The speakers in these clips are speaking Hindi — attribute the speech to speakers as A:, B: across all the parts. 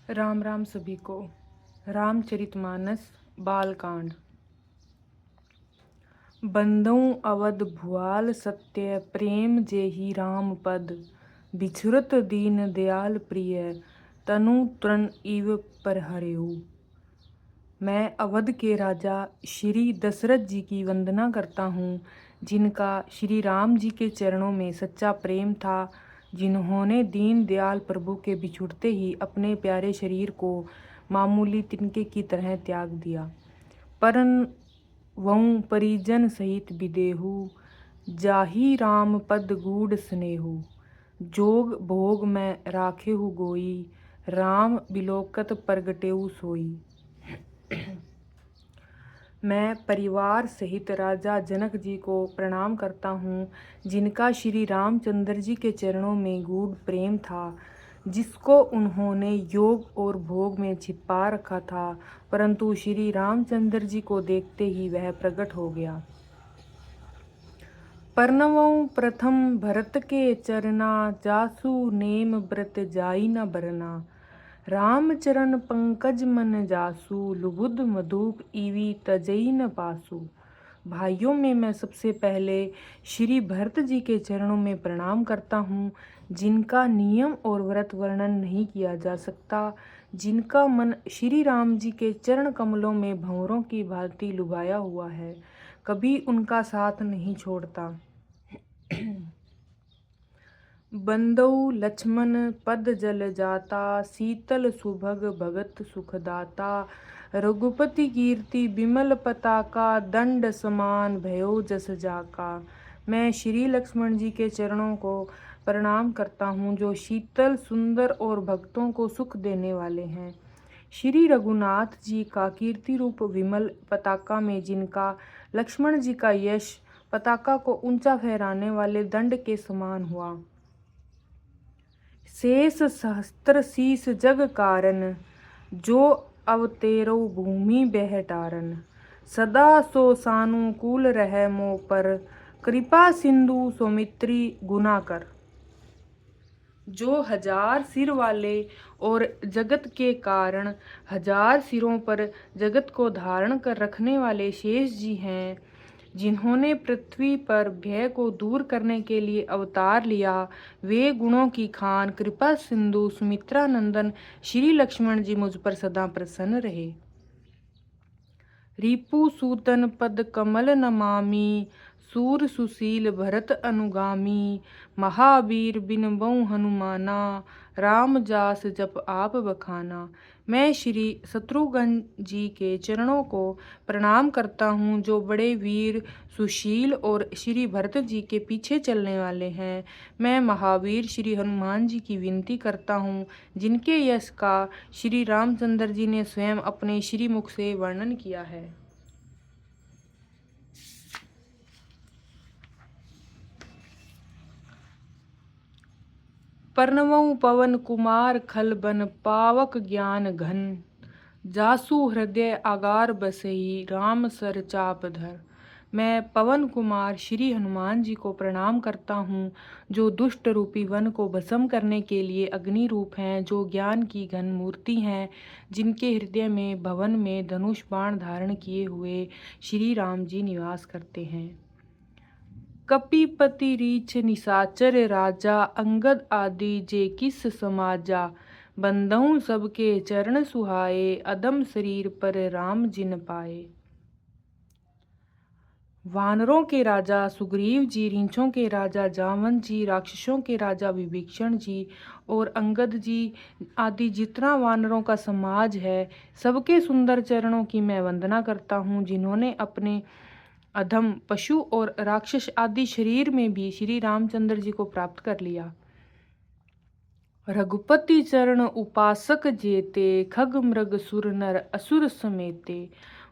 A: राम राम सभी को। रामचरितमानस बालकांड। बंधुं अवध भुआल सत्य प्रेम जेहि राम पद। बिछुरत दीन दयाल प्रिय तनु तृण इव परहरेऊ। मैं अवध के राजा श्री दशरथ जी की वंदना करता हूँ, जिनका श्री राम जी के चरणों में सच्चा प्रेम था, जिन्होंने दीन दयाल प्रभु के बिछुड़ते ही अपने प्यारे शरीर को मामूली तिनके की तरह त्याग दिया। परन वहु परिजन सहित विदेहु, जाहि राम पद गूढ़ स्नेहु। जोग भोग में राखेहु गोई, राम बिलोकत प्रगटेउ सोई। मैं परिवार सहित राजा जनक जी को प्रणाम करता हूँ, जिनका श्री रामचंद्र जी के चरणों में गूढ़ प्रेम था, जिसको उन्होंने योग और भोग में छिपा रखा था, परंतु श्री रामचंद्र जी को देखते ही वह प्रकट हो गया। परनवं प्रथम भरत के चरना, जासु नेम व्रत जाई न बरना। राम चरण पंकज मन जासु, लुबुध मधुप इवी तजई न पासु। भाइयों में मैं सबसे पहले श्री भरत जी के चरणों में प्रणाम करता हूँ, जिनका नियम और व्रत वर्णन नहीं किया जा सकता, जिनका मन श्री राम जी के चरण कमलों में भंवरों की भांति लुभाया हुआ है, कभी उनका साथ नहीं छोड़ता। बंदौ लक्ष्मण पद जल जाता, शीतल सुभग भगत सुखदाता। रघुपति कीर्ति बिमल पताका, दंड समान भयो जस जाका। मैं श्री लक्ष्मण जी के चरणों को प्रणाम करता हूँ, जो शीतल सुंदर और भक्तों को सुख देने वाले हैं। श्री रघुनाथ जी का कीर्ति रूप विमल पताका में जिनका लक्ष्मण जी का यश पताका को ऊंचा फहराने वाले दंड के समान हुआ। शेष सहस्त्र शीस जग कारण, जो अवतेरो भूमि बहटारन। सदा सो सानुकूल रह मोह पर, कृपा सिंधु सौमित्री गुना कर। जो हजार सिर वाले और जगत के कारण, हजार सिरों पर जगत को धारण कर रखने वाले शेष जी हैं, जिन्होंने पृथ्वी पर भय को दूर करने के लिए अवतार लिया, वे गुणों की खान कृपा सिंधु सुमित्रा नंदन श्री लक्ष्मण जी मुझ पर सदा प्रसन्न रहे। रिपु सूतन पद कमल नमामि, सूर सुशील भरत अनुगामी। महावीर बिन बहु हनुमाना, राम जास जप आप बखाना। मैं श्री शत्रुघ्न जी के चरणों को प्रणाम करता हूँ, जो बड़े वीर सुशील और श्री भरत जी के पीछे चलने वाले हैं। मैं महावीर श्री हनुमान जी की विनती करता हूँ, जिनके यश का श्री रामचंद्र जी ने स्वयं अपने श्री मुख से वर्णन किया है। परनवं पवन कुमार खलबन, पावक ज्ञान घन। जासु हृदय आगार बसई, राम सर चाप धर। मैं पवन कुमार श्री हनुमान जी को प्रणाम करता हूँ, जो दुष्ट रूपी वन को भस्म करने के लिए अग्नि रूप हैं, जो ज्ञान की घन मूर्ति हैं, जिनके हृदय में भवन में धनुष बाण धारण किए हुए श्री राम जी निवास करते हैं। कपिपति रीछ निशाचर राजा, अंगद आदि जे किस समाजा। बंधुं सबके चरण सुहाए, अदम शरीर पर राम जिन पाए। वानरों के राजा सुग्रीव जी, रीछों के राजा जामवंत जी, राक्षसों के राजा विभीषण जी और अंगद जी आदि जितना वानरों का समाज है, सबके सुंदर चरणों की मैं वंदना करता हूँ, जिन्होंने अपने अधम पशु और राक्षस आदि शरीर में भी श्री रामचंद्र जी को प्राप्त कर लिया। रघुपति चरण उपासक जेते, खग मृग सुर नर असुर समेते।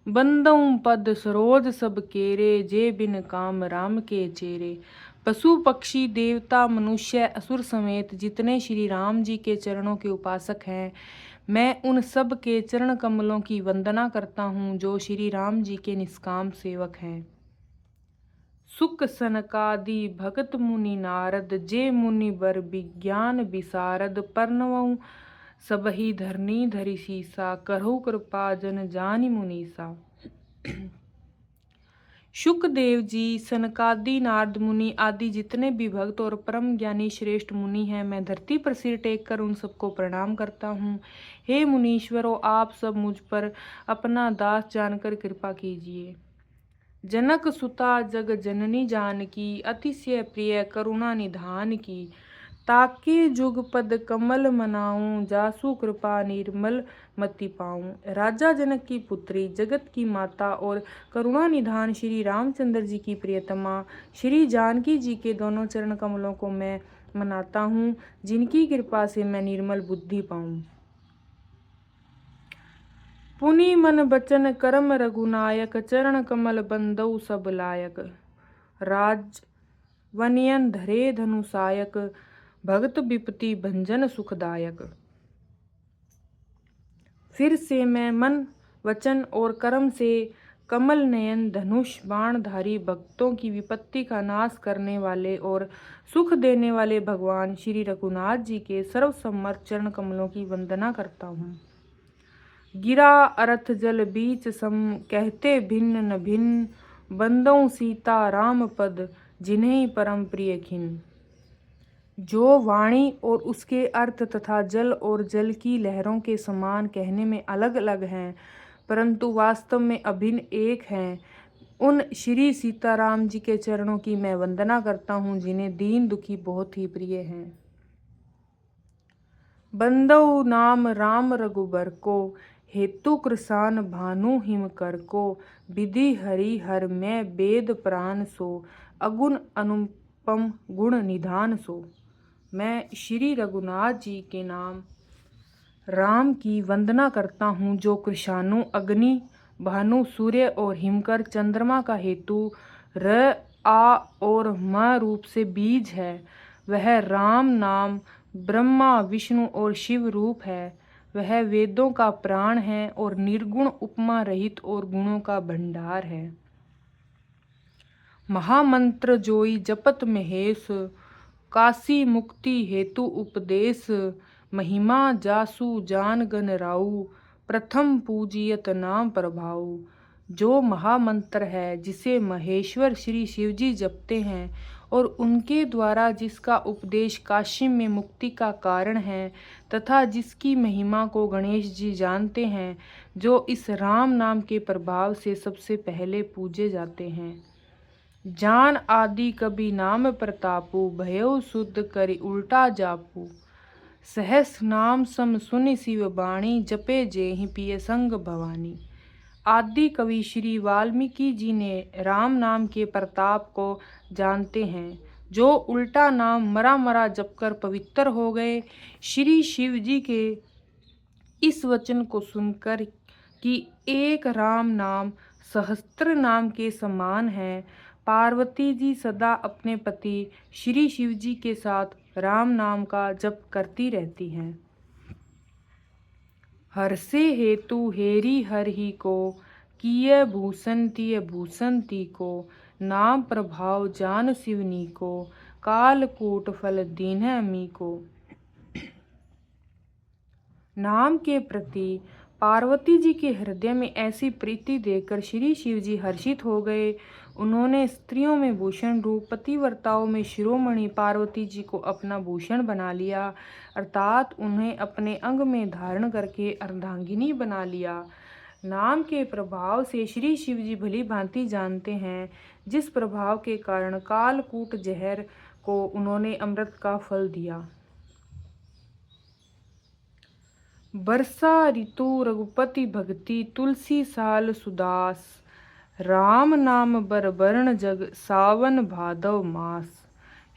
A: बंदौ पद सरोज सब केरे, जे बिन काम राम के चेरे। पशु पक्षी देवता मनुष्य असुर समेत जितने श्री राम जी के चरणों के उपासक हैं, मैं उन सब के चरण कमलों की वंदना करता हूँ, जो श्री राम जी के निष्काम सेवक हैं। सुक सनकादि भगत मुनि नारद, जे मुनि बर विज्ञान विशारद। परनवं सबही धरनी धरि सीसा, करहु कृपा जन जानि मुनीसा। शुकदेव जी, सनकादि, नारद मुनि आदि जितने भी भक्त और परम ज्ञानी श्रेष्ठ मुनि हैं, मैं धरती पर सिर टेक कर उन सबको प्रणाम करता हूँ। हे मुनीश्वरों, आप सब मुझ पर अपना दास जानकर कृपा कीजिए। जनक सुता जग जननी जानकी, अतिशय प्रिय करुणा निधान की। ताके जुगपद कमल मनाऊं, जासु कृपा निर्मल मति पाऊं। राजा जनक की पुत्री, जगत की माता और करुणा निधान श्री रामचंद्र जी की प्रियतमा श्री जानकी जी के दोनों चरण कमलों को मैं मनाता हूँ, जिनकी कृपा से मैं निर्मल बुद्धि पाऊं। पुनि मन बचन करम रघुनायक, चरण कमल बंदौ सब लायक। राज वनयन धरे धनुषायक, भगत विपति भंजन सुखदायक। फिर से मैं मन वचन और कर्म से कमल नयन धनुष बाणधारी, भक्तों की विपत्ति का नाश करने वाले और सुख देने वाले भगवान श्री रघुनाथ जी के सर्वसम्मत चरण कमलों की वंदना करता हूँ। गिरा अरथ जल बीच सम, कहते भिन्न न भिन्न, बंदौ सीता राम पद, जिन्हें परम प्रिय खिन। जो वाणी और उसके अर्थ तथा जल और जल की लहरों के समान कहने में अलग अलग हैं, परंतु वास्तव में अभिन्न एक हैं, उन श्री सीताराम जी के चरणों की मैं वंदना करता हूँ, जिन्हें दीन दुखी बहुत ही प्रिय हैं। बंदौ नाम राम रघुबर को, हेतु कृसान भानु हिम कर को। विधि हरि हर में वेद प्राण सो, अगुण अनुपम गुण निधान सो। मैं श्री रघुनाथ जी के नाम राम की वंदना करता हूँ, जो कृषाणु अग्नि, भानु सूर्य और हिमकर चंद्रमा का हेतु, र आ और म रूप से बीज है। वह राम नाम ब्रह्मा विष्णु और शिव रूप है। वह वेदों का प्राण है और निर्गुण उपमा रहित और गुणों का भंडार है। महामंत्र जोई जपत महेश, काशी मुक्ति हेतु उपदेश। महिमा जासु जान गन राउ, प्रथम पूजियत नाम प्रभाऊ। जो महामंत्र है, जिसे महेश्वर श्री शिवजी जपते हैं और उनके द्वारा जिसका उपदेश काशी में मुक्ति का कारण है, तथा जिसकी महिमा को गणेश जी जानते हैं, जो इस राम नाम के प्रभाव से सबसे पहले पूजे जाते हैं। जान आदि कभी नाम प्रतापु, भयो शुद्ध करि उल्टा जापू। सहस नाम सम सुनि शिव बाणी, जपे जेहि पिय संग भवानी। आदि कवि श्री वाल्मीकि जी ने राम नाम के प्रताप को जानते हैं, जो उल्टा नाम मरा मरा जपकर पवित्र हो गए। श्री शिव जी के इस वचन को सुनकर कि एक राम नाम सहस्त्र नाम के समान है, पार्वती जी सदा अपने पति श्री शिव जी के साथ राम नाम का जप करती रहती हैं। हर्षे हेतु हेरी हर ही को, किय भूषण तिय भूषण ती को। नाम प्रभाव जान शिवनी को, कालकूट फल दीन्ह अमी को। नाम के प्रति पार्वती जी के हृदय में ऐसी प्रीति देखकर श्री शिव जी हर्षित हो गए। उन्होंने स्त्रियों में भूषण रूप, पतिव्रताओं में शिरोमणि पार्वती जी को अपना भूषण बना लिया, अर्थात उन्हें अपने अंग में धारण करके अर्धांगिनी बना लिया। नाम के प्रभाव से श्री शिव जी भली भांति जानते हैं, जिस प्रभाव के कारण कालकूट जहर को उन्होंने अमृत का फल दिया। वर्षा ऋतु रघुपति भक्ति, तुलसी साल सुदास। राम नाम बरबरण जग, सावन भादव मास।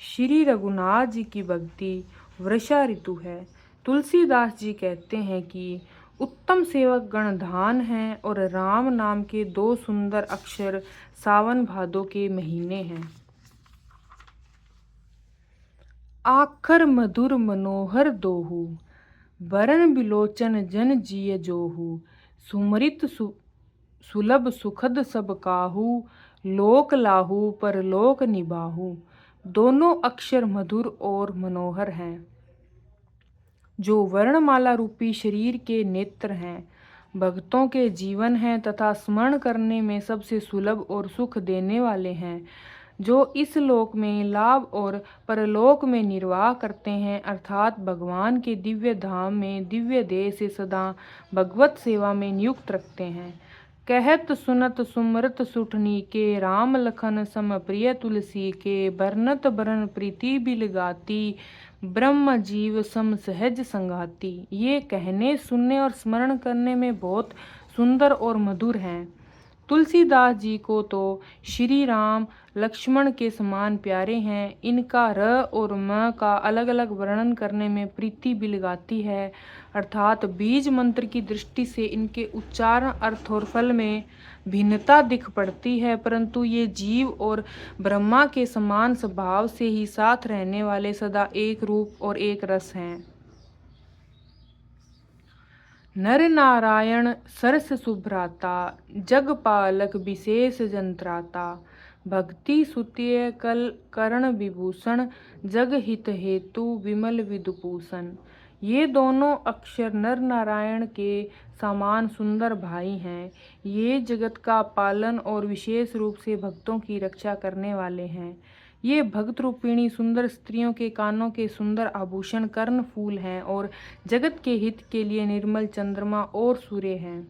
A: श्री रघुनाथ जी की भक्ति वर्षा ऋतु है। तुलसीदास जी कहते हैं कि उत्तम सेवक गण धान हैं और राम नाम के दो सुंदर अक्षर सावन भादो के महीने हैं। आखर मधुर मनोहर दोहु, बरन बिलोचन जन जिय जोहु। सुमरित सुलभ सुखद सब काहू, लोक लाहू परलोक निबाहू। दोनों अक्षर मधुर और मनोहर हैं। जो वर्णमाला रूपी शरीर के नेत्र हैं, भक्तों के जीवन हैं तथा स्मरण करने में सबसे सुलभ और सुख देने वाले हैं, जो इस लोक में लाभ और परलोक में निर्वाह करते हैं, अर्थात भगवान के दिव्य धाम में दिव्य देह से सदा भगवत सेवा में नियुक्त रखते हैं। कहत सुनत सुमरत सुठनी के, राम लखन सम प्रिय तुलसी के, बरनत बरन प्रीति बिल गाती, ब्रह्म जीव सम सहज संगाती। ये कहने, सुनने और स्मरण करने में बहुत सुंदर और मधुर हैं। तुलसीदास जी को तो श्री राम लक्ष्मण के समान प्यारे हैं। इनका र और म का अलग अलग वर्णन करने में प्रीति बिलगाती है, अर्थात बीज मंत्र की दृष्टि से इनके उच्चारण, अर्थ और फल में भिन्नता दिख पड़ती है, परंतु ये जीव और ब्रह्मा के समान स्वभाव से ही साथ रहने वाले सदा एक रूप और एक रस हैं। नर नारायण सरस सुभ्राता, जग पालक विशेष जंत्राता, भक्ति सुत्य कल करण विभूषण, जग हित हेतु विमल विदुभूषण। ये दोनों अक्षर नर नारायण के समान सुंदर भाई हैं। ये जगत का पालन और विशेष रूप से भक्तों की रक्षा करने वाले हैं। ये भक्त रूपिणी सुंदर स्त्रियों के कानों के सुंदर आभूषण कर्ण फूल हैं और जगत के हित के लिए निर्मल चंद्रमा और सूर्य हैं।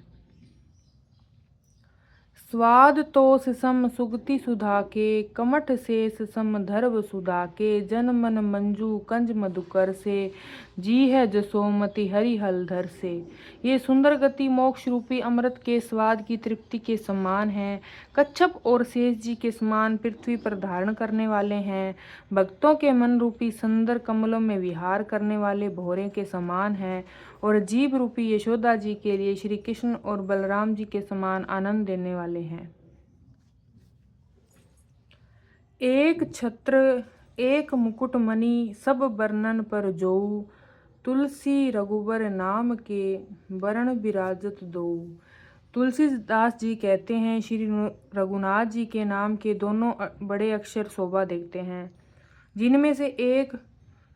A: स्वाद तोष सम सुगति सुधा के, कमठ शेष सम धर्व सुधा के, जन मन मंजू कंज मधुकर से, जी है जसोमति हरि हलधर से। ये सुंदर गति मोक्ष रूपी अमृत के स्वाद की तृप्ति के समान हैं। कच्छप और शेष जी के समान पृथ्वी पर धारण करने वाले हैं। भक्तों के मन रूपी सुंदर कमलों में विहार करने वाले भौरे के समान हैं और जीव रूपी यशोदा जी के लिए श्री कृष्ण और बलराम जी के समान आनंद देने वाले हैं। एक छत्र एक मुकुट मणि, सब वर्णन पर जोऊ, तुलसी रघुबर नाम के, वरण विराजत दोऊ। तुलसीदास जी कहते हैं, श्री रघुनाथ जी के नाम के दोनों बड़े अक्षर शोभा देखते हैं, जिनमें से एक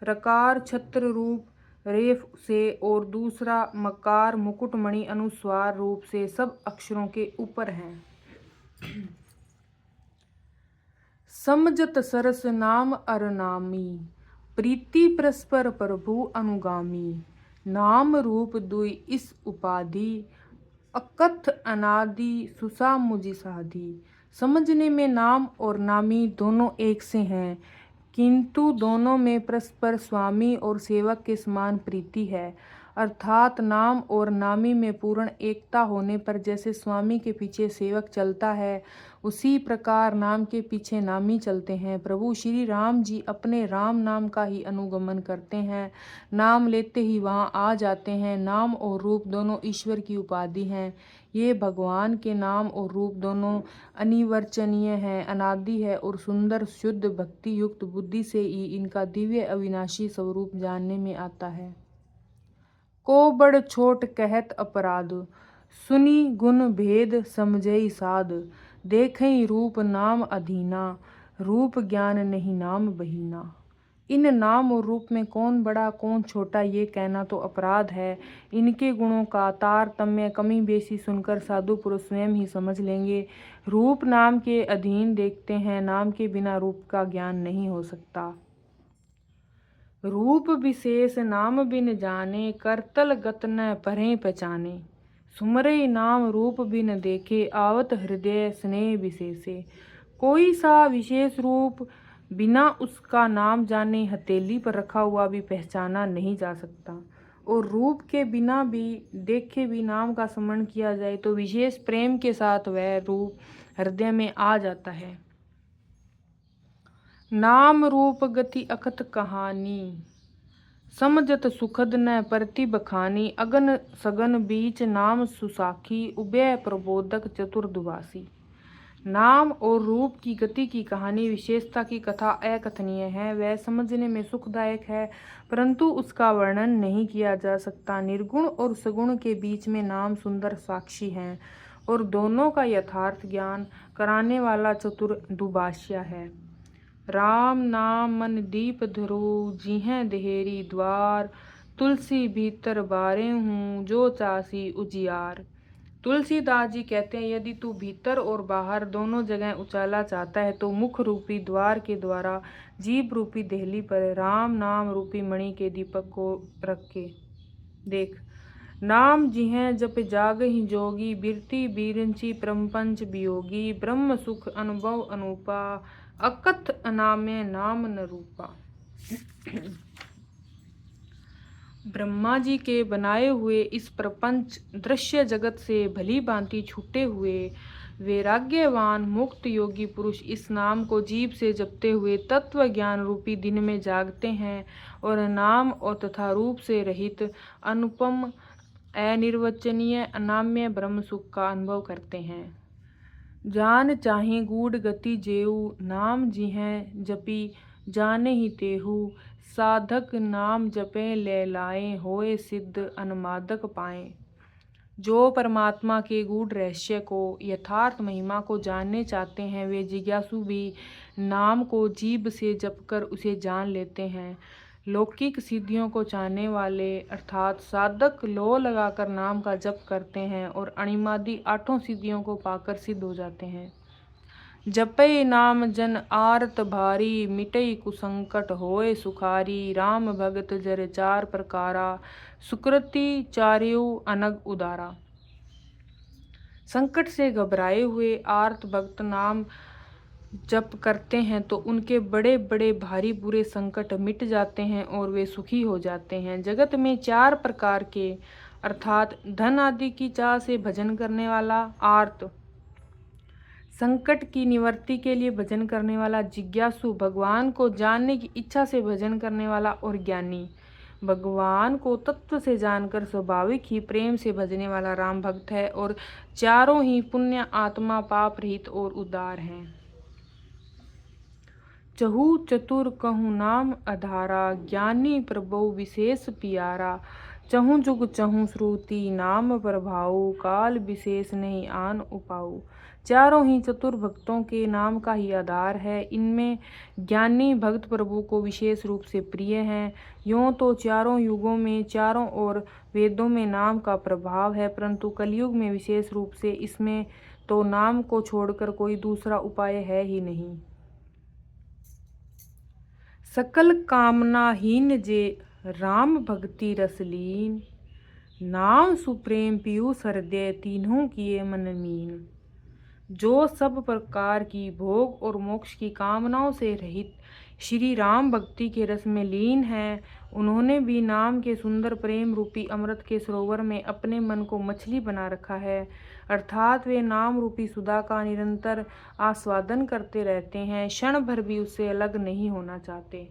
A: रकार छत्र रूप रेफ से और दूसरा मकार मुकुटमणि अनुस्वार रूप से सब अक्षरों के ऊपर हैं। समझत सरस नाम अरनामी, प्रीति परस्पर प्रभु अनुगामी, नाम रूप दुई इस उपाधि, अकथ अनादि सुसा मुझि साधी। समझने में नाम और नामी दोनों एक से हैं, किंतु दोनों में परस्पर स्वामी और सेवक के समान प्रीति है, अर्थात नाम और नामी में पूर्ण एकता होने पर जैसे स्वामी के पीछे सेवक चलता है, उसी प्रकार नाम के पीछे नामी चलते हैं। प्रभु श्री राम जी अपने राम नाम का ही अनुगमन करते हैं, नाम लेते ही वहाँ आ जाते हैं। नाम और रूप दोनों ईश्वर की उपाधि हैं। ये भगवान के नाम और रूप दोनों अनिर्वचनीय हैं, अनादि है और सुंदर शुद्ध भक्ति युक्त बुद्धि से ही इनका दिव्य अविनाशी स्वरूप जानने में आता है। को बड़ छोट कहत अपराध, सुनी गुण भेद समझई साध, देखई रूप नाम अधीना, रूप ज्ञान नहीं नाम बहीना। इन नाम और रूप में कौन बड़ा कौन छोटा ये कहना तो अपराध है। इनके गुणों का तारतम्य कमी बेसी सुनकर साधु पुरुष स्वयं ही समझ लेंगे। रूप नाम के अधीन देखते हैं, नाम के बिना रूप का ज्ञान नहीं हो सकता। रूप विशेष नाम बिन जाने, करतल गत न परें पहचाने, सुमरे नाम रूप बिन देखे, आवत हृदय स्नेह विशेषे। कोई सा विशेष रूप बिना उसका नाम जाने हथेली पर रखा हुआ भी पहचाना नहीं जा सकता, और रूप के बिना भी देखे भी नाम का स्मरण किया जाए तो विशेष प्रेम के साथ वह रूप हृदय में आ जाता है। नाम रूप गति अकथ कहानी, समझत सुखद न परति बखानी, अगन सगन बीच नाम सुसाखी, उभय प्रबोधक चतुर्दुभासी। नाम और रूप की गति की कहानी विशेषता की कथा अकथनीय है। वह समझने में सुखदायक है, परंतु उसका वर्णन नहीं किया जा सकता। निर्गुण और सगुण के बीच में नाम सुंदर साक्षी हैं और दोनों का यथार्थ ज्ञान कराने वाला चतुर्दुभाष्य है। राम नाम मन दीप धरो, जिहें देहेरी द्वार, तुलसी भीतर बारे हूँ जो चासी उजियार। तुलसीदास जी कहते हैं, यदि तू भीतर और बाहर दोनों जगह उजाला चाहता है तो मुख रूपी द्वार के द्वारा जीभ रूपी देहली पर राम नाम रूपी मणि के दीपक को रख के देख। नाम जिहें जप जाग ही जोगी, बिरती बीरंची प्रपंच वियोगी। ब्रह्म सुख अनुभव अनूपा, अकथ अनाम्य नाम न रूपा। ब्रह्मा जी के बनाए हुए इस प्रपंच दृश्य जगत से भली भांति छूटे हुए वैराग्यवान मुक्त योगी पुरुष इस नाम को जीभ से जपते हुए तत्व ज्ञान रूपी दिन में जागते हैं और नाम और तथा रूप से रहित अनुपम अनिर्वचनीय अनाम्य ब्रह्म सुख का अनुभव करते हैं। जान चाहे गूढ़ गति जेऊ, नाम जिहें जपी जाने ही तेहू। साधक नाम जपे ले लाए, होए सिद्ध अनुमादक पाए। जो परमात्मा के गूढ़ रहस्य को, यथार्थ महिमा को जानने चाहते हैं, वे जिज्ञासु भी नाम को जीभ से जपकर उसे जान लेते हैं। लौकिक सिद्धियों को चाहने वाले अर्थात साधक लो लगाकर नाम का जप करते हैं और अणिमादि आठों सिद्धियों को पाकर सिद्ध हो जाते हैं। जपै नाम जन आरत भारी, मिटई कुसंकट होए सुखारी। राम भगत जर चार प्रकारा, सुकृति चार्यु अनग उदारा। संकट से घबराए हुए आर्त भक्त नाम जप करते हैं तो उनके बड़े बड़े भारी बुरे संकट मिट जाते हैं और वे सुखी हो जाते हैं। जगत में चार प्रकार के अर्थात धन आदि की चाह से भजन करने वाला आर्त, संकट की निवृत्ति के लिए भजन करने वाला जिज्ञासु, भगवान को जानने की इच्छा से भजन करने वाला और ज्ञानी। भगवान को तत्व से जानकर स्वाभाविक ही प्रेम से भजने वाला राम भक्त है और चारों ही पुण्य आत्मा पाप रहित और उदार हैं। चहु चतुर कहूँ नाम अधारा, ज्ञानी प्रभु विशेष पियारा। चहु जुग चहु श्रुति नाम प्रभाऊ, काल विशेष नहीं आन उपाऊ। चारों ही चतुर भक्तों के नाम का ही आधार है। इनमें ज्ञानी भक्त प्रभु को विशेष रूप से प्रिय हैं। यूँ तो चारों युगों में चारों ओर वेदों में नाम का प्रभाव है, परंतु कलयुग में विशेष रूप से इसमें तो नाम को छोड़कर कोई दूसरा उपाय है ही नहीं। सकल कामनाहीन जे राम भक्ति रसलीन, नाम सुप्रेम पीयूष हृदय तीनों किए मन मीन। जो सब प्रकार की भोग और मोक्ष की कामनाओं से रहित श्री राम भक्ति के रस में लीन है, उन्होंने भी नाम के सुंदर प्रेम रूपी अमृत के सरोवर में अपने मन को मछली बना रखा है। अर्थात वे नाम रूपी सुधा का निरंतर आस्वादन करते रहते हैं, क्षण भर भी उससे अलग नहीं होना चाहते।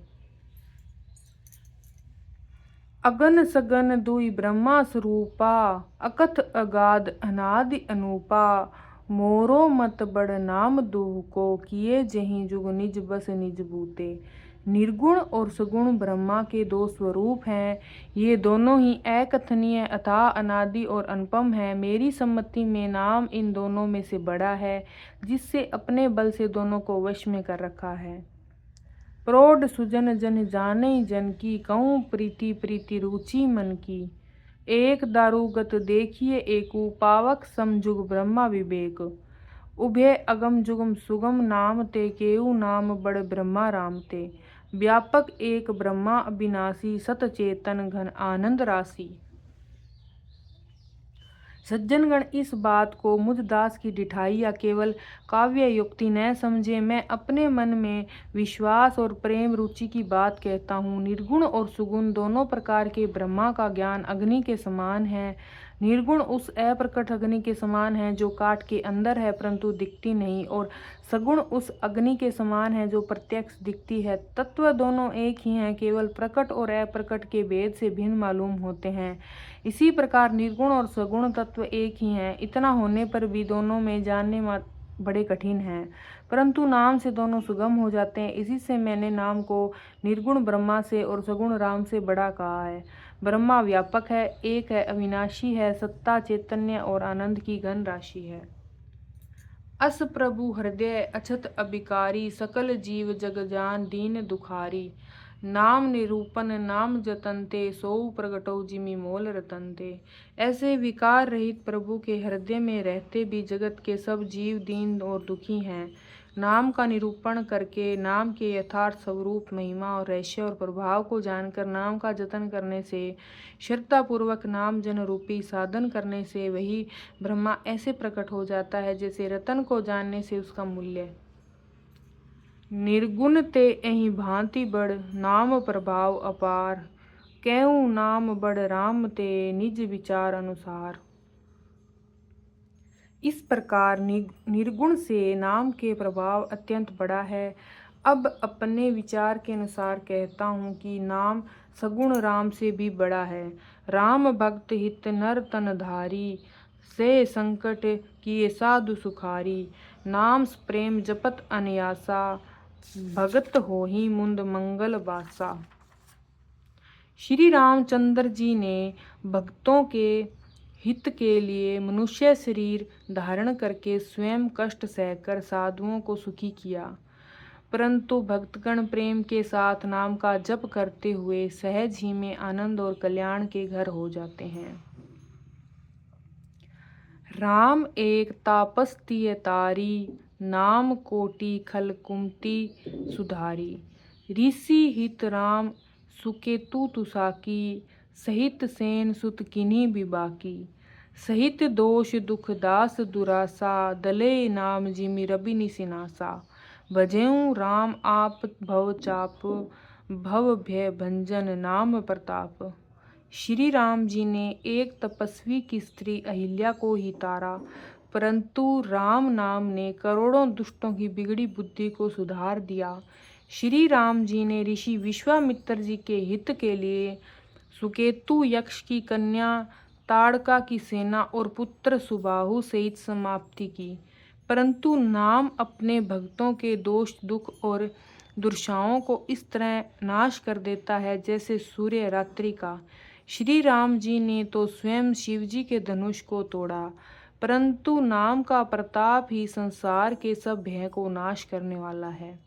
A: अगन सगन दुई ब्रह्मा स्वरूपा, अकथ अगाध अनादि अनूपा। मोरो मत बड़ नाम दुह को, किए जहीं जुग निज बस निज बूते। निर्गुण और सगुण ब्रह्मा के दो स्वरूप हैं। ये दोनों ही अकथनीय अथाह अनादि और अनुपम है। मेरी सम्मति में नाम इन दोनों में से बड़ा है, जिससे अपने बल से दोनों को वश में कर रखा है। प्रौढ़ सुजन जन जाने जन की, कहूँ प्रीति प्रीति रुचि मन की। एक दारुगत देखिए एकु, पावक समजुग ब्रह्मा विवेक। उभय अगम जुगम सुगम नाम ते, केऊ नाम बड़ ब्रह्मा राम ते। व्यापक एक ब्रह्मा अविनाशी, सत चेतन घन आनंद राशि। सज्जनगण इस बात को मुझ दास की डिठाई या केवल काव्य युक्ति न समझे। मैं अपने मन में विश्वास और प्रेम रुचि की बात कहता हूँ। निर्गुण और सुगुण दोनों प्रकार के ब्रह्मा का ज्ञान अग्नि के समान है। निर्गुण उस अप्रकट अग्नि के समान है जो काठ के अंदर है परंतु दिखती नहीं, और सगुण उस अग्नि के समान है जो प्रत्यक्ष दिखती है। तत्व दोनों एक ही हैं, केवल प्रकट और अप्रकट के भेद से भिन्न मालूम होते हैं। इसी प्रकार निर्गुण और सगुण तत्व एक ही हैं। इतना होने पर भी दोनों में जानने बड़े कठिन हैं, परंतु नाम से दोनों सुगम हो जाते हैं। इसी से मैंने नाम को निर्गुण ब्रह्मा से और सगुण राम से बड़ा कहा है। ब्रह्मा व्यापक है, एक है, अविनाशी है, सत्ता चैतन्य और आनंद की घन राशि है। अस प्रभु हृदय अछत अबिकारी, सकल जीव जग जान दीन दुखारी। नाम निरूपण नाम जतनते सो प्रगटो जिमि मोल रतनते। ऐसे विकार रहित प्रभु के हृदय में रहते भी जगत के सब जीव दीन और दुखी हैं। नाम का निरूपण करके, नाम के यथार्थ स्वरूप, महिमा और रहस्य और प्रभाव को जानकर नाम का जतन करने से, श्रद्धापूर्वक नाम जन रूपी साधन करने से वही ब्रह्मा ऐसे प्रकट हो जाता है जैसे रतन को जानने से उसका मूल्य। निर्गुण ते एहि भांति बड़, नाम प्रभाव अपार, कहूँ नाम बड़ राम ते निज विचार अनुसार। इस प्रकार निर्गुण से नाम के प्रभाव अत्यंत बड़ा है। अब अपने विचार के अनुसार कहता हूँ कि नाम सगुण राम से भी बड़ा है। राम भक्त हित नर तन धारी, से संकट किए साधु सुखारी। नाम प्रेम जपत अनयासा, भगत होहि मुंद मंगल बासा। श्री रामचंद्र जी ने भक्तों के हित के लिए मनुष्य शरीर धारण करके स्वयं कष्ट सहकर साधुओं को सुखी किया, परंतु भक्तगण प्रेम के साथ नाम का जप करते हुए सहज ही में आनंद और कल्याण के घर हो जाते हैं। राम एक तापस्तीय तारी, नाम कोटि खल कुमति सुधारी। ऋषि हित राम सुकेतु तुसाकी, सहित सेन सुत किन्हीं बिबाकी। सहित दोष दुख दास दुरासा, दले नाम जिमि रवि निसिनासा। भजेऊ राम आप भव चाप, भव भय भंजन नाम प्रताप। श्री राम जी ने एक तपस्वी की स्त्री अहिल्या को ही तारा, परंतु राम नाम ने करोड़ों दुष्टों की बिगड़ी बुद्धि को सुधार दिया। श्री राम जी ने ऋषि विश्वामित्र जी के हित के लिए सुकेतु यक्ष की कन्या ताड़का की सेना और पुत्र सुबाहु सहित समाप्ति की, परंतु नाम अपने भक्तों के दोष दुख और दुर्दशाओं को इस तरह नाश कर देता है जैसे सूर्य रात्रि का। श्री राम जी ने तो स्वयं शिव जी के धनुष को तोड़ा, परंतु नाम का प्रताप ही संसार के सब भय को नाश करने वाला है।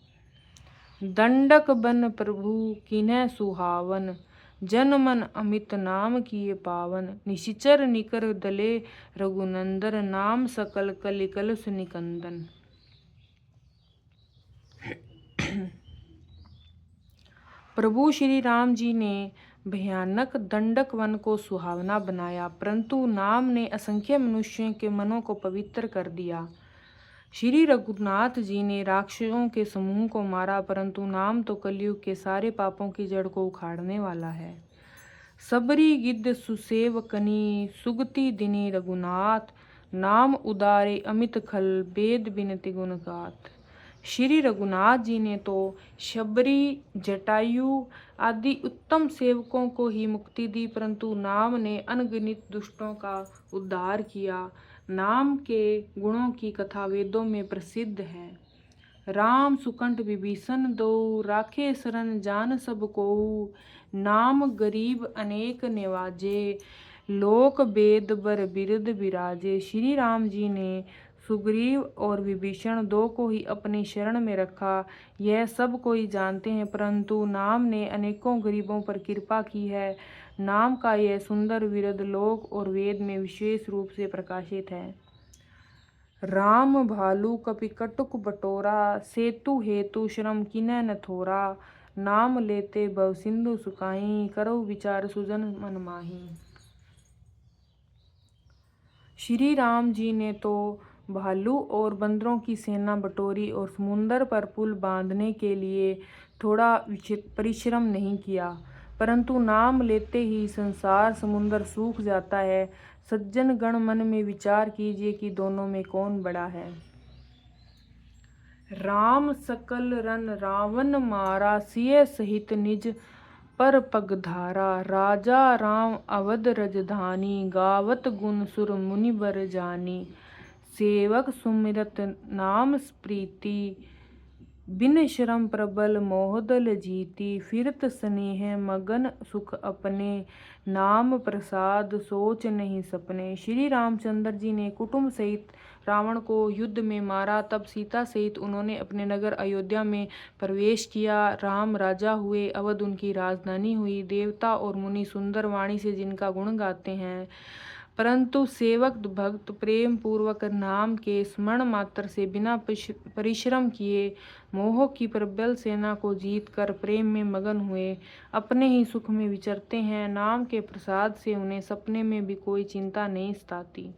A: दंडक बन प्रभु किन्ह सुहावन, जन मन अमित नाम किए पावन। निशिचर निकर दले रघुनंदन, नाम सकल कलि कलुष निकंदन। प्रभु श्री राम जी ने भयानक दंडक वन को सुहावना बनाया, परंतु नाम ने असंख्य मनुष्यों के मनों को पवित्र कर दिया। श्री रघुनाथ जी ने राक्षसों के समूह को मारा, परंतु नाम तो कलयुग के सारे पापों की जड़ को उखाड़ने वाला है। सबरी गिद्ध सुसेवकनी, सुगति दिनी रघुनाथ। नाम उदारे अमित खल, वेद बिनति गुण गाथ। श्री रघुनाथ जी ने तो शबरी, जटायु आदि उत्तम सेवकों को ही मुक्ति दी, परंतु नाम ने अनगिनत दुष्टों का उद्धार किया। नाम के गुणों की कथा वेदों में प्रसिद्ध है। राम सुकंठ विभीषण दो, राखे शरण जान सब कोऊ। नाम गरीब अनेक निवाजे, लोक वेद बर बिरद विराजे। श्री राम जी ने सुग्रीव और विभीषण दो को ही अपनी शरण में रखा, यह सब कोई जानते हैं, परंतु नाम ने अनेकों गरीबों पर कृपा की है। नाम का यह सुंदर विरद लोक और वेद में विशेष रूप से प्रकाशित है। राम भालू कपि कटुक बटोरा, सेतु हेतु श्रम किन्ह न थोरा। नाम लेते भव सिंधु सुकाई, करो विचार सुजन मन माही। श्री राम जी ने तो भालू और बंदरों की सेना बटोरी और समुंदर पर पुल बांधने के लिए थोड़ा परिश्रम नहीं किया, परंतु नाम लेते ही संसार समुंदर सूख जाता है। सज्जन गण मन में विचार कीजिए कि दोनों में कौन बड़ा है। राम सकल रन रावण मारा, सिय सहित निज पर पगधारा। राजा राम अवध रजधानी, गावत गुण सुर मुनि बर जानी। सेवक सुमिरत नाम प्रीति, बिन श्रम प्रबल मोहदल जीती, फिरत स्नेह मगन सुख अपने, नाम प्रसाद सोच नहीं सपने। श्री रामचंद्र जी ने कुटुंब सहित रावण को युद्ध में मारा, तब सीता सहित उन्होंने अपने नगर अयोध्या में प्रवेश किया। राम राजा हुए, अवध उनकी राजधानी हुई। देवता और मुनि सुंदर वाणी से जिनका गुण गाते हैं, परंतु सेवक भक्त प्रेम पूर्वक नाम के स्मरण मात्र से बिना परिश्रम किए मोह की प्रबल सेना को जीत कर प्रेम में मगन हुए अपने ही सुख में विचरते हैं। नाम के प्रसाद से उन्हें सपने में भी कोई चिंता नहीं सताती।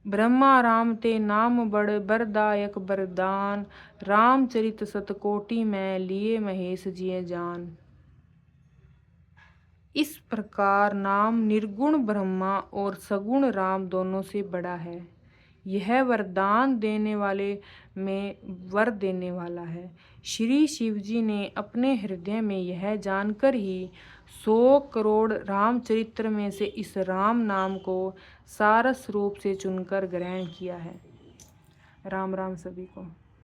A: ब्रह्मा राम ते नाम बड़ बरदायक बरदान, रामचरित सतकोटि में लिए महेश जिय जान। इस प्रकार नाम निर्गुण ब्रह्मा और सगुण राम दोनों से बड़ा है। यह वरदान देने वाले में वर देने वाला है। श्री शिवजी ने अपने हृदय में यह जानकर ही 100 करोड़ रामचरित्र में से इस राम नाम को सारस रूप से चुनकर ग्रहण किया है। राम राम सभी को।